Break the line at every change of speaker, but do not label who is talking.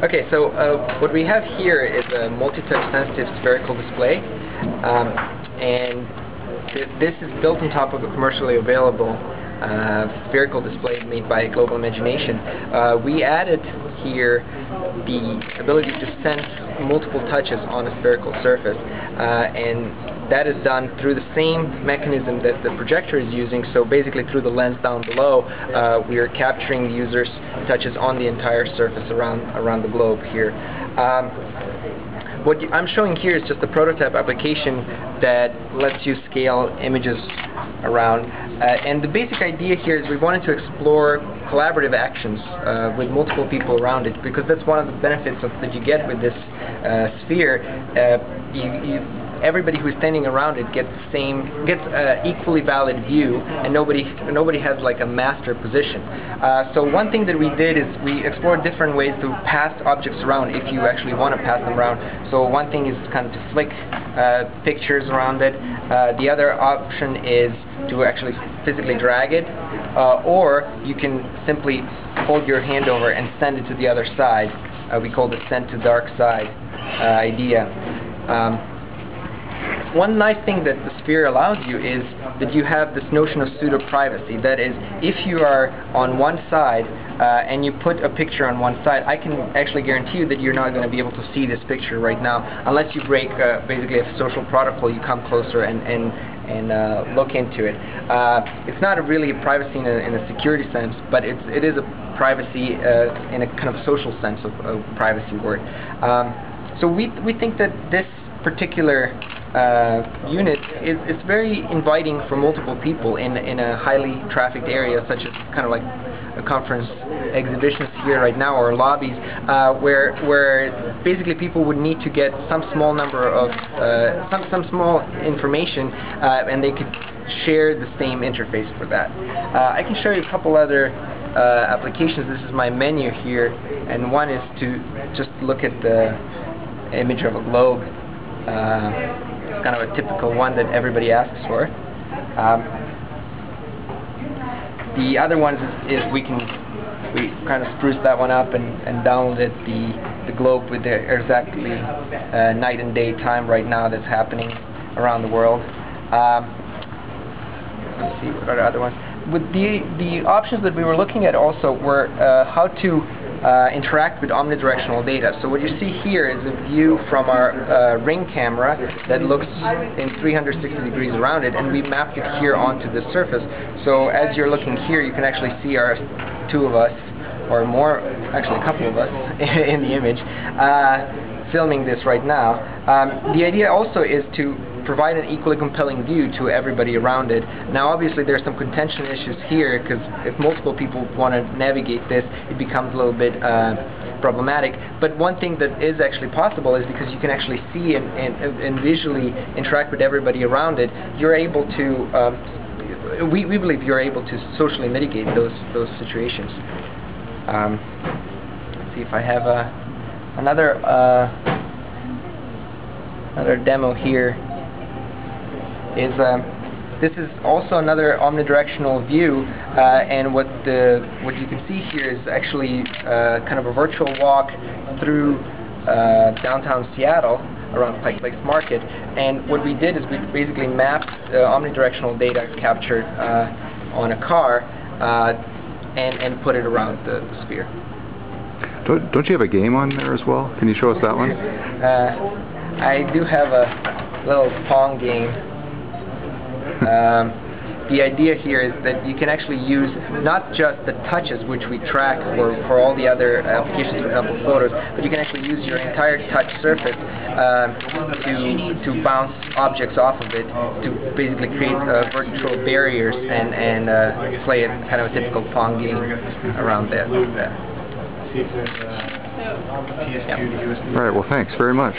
Okay, so what we have here is a multi-touch sensitive spherical display, and this is built on top of a commercially available spherical display made by Global Imagination. We added here the ability to sense multiple touches on a spherical surface, and that is done through the same mechanism that the projector is using. So basically through the lens down below, we are capturing the user's touches on the entire surface around the globe here. What I'm showing here is just a prototype application that lets you scale images around. And the basic idea here is we wanted to explore collaborative actions with multiple people around it, because that's one of the benefits that you get with this sphere. Everybody who's standing around it gets equally valid view, and nobody has like a master position. So one thing that we did is we explored different ways to pass objects around if you actually want to pass them around. So one thing is kind of to flick pictures around it. The other option is to actually physically drag it, or you can simply hold your hand over and send it to the other side. We call the send to dark side idea. One nice thing that the sphere allows you is that you have this notion of pseudo-privacy. That is, if you are on one side and you put a picture on one side, I can actually guarantee you that you're not going to be able to see this picture right now unless you break basically a social protocol. You come closer and look into it. It's not really a privacy in a security sense, but it is a privacy in a kind of social sense of privacy word. So we think that this particular unit is very inviting for multiple people in a highly trafficked area, such as kind of like a conference exhibitions here right now, or lobbies, where basically people would need to get some small number of some small information, and they could share the same interface for that. I can show you a couple other applications. This is my menu here, and one is to just look at the image of a globe. It's kind of a typical one that everybody asks for. The other one is we kind of spruced that one up and downloaded the globe with the exactly night and day time right now that's happening around the world. Let's see, what are the other ones? With the options that we were looking at also were how to interact with omnidirectional data. So what you see here is a view from our ring camera that looks in 360 degrees around it, and we mapped it here onto the surface. So as you're looking here, you can actually see our two of us, or more, actually a couple of us, in the image, filming this right now. The idea also is to provide an equally compelling view to everybody around it. Now obviously there's some contention issues here, because if multiple people want to navigate this, it becomes a little bit problematic. But one thing that is actually possible is because you can actually see and visually interact with everybody around it, you're able to, we believe you're able to socially mitigate those situations. Let's see if I have another demo here. This is also another omnidirectional view, and what you can see here is actually kind of a virtual walk through downtown Seattle around Pike Place Market. And what we did is we basically mapped omnidirectional data captured on a car and put it around the sphere.
Don't you have a game on there as well? Can you show us that one?
I do have a little Pong game. The idea here is that you can actually use not just the touches which we track for all the other applications, for example photos, but you can actually use your entire touch surface to bounce objects off of it, to basically create virtual barriers and play a kind of a typical Pong game around that.
All right, well thanks very much.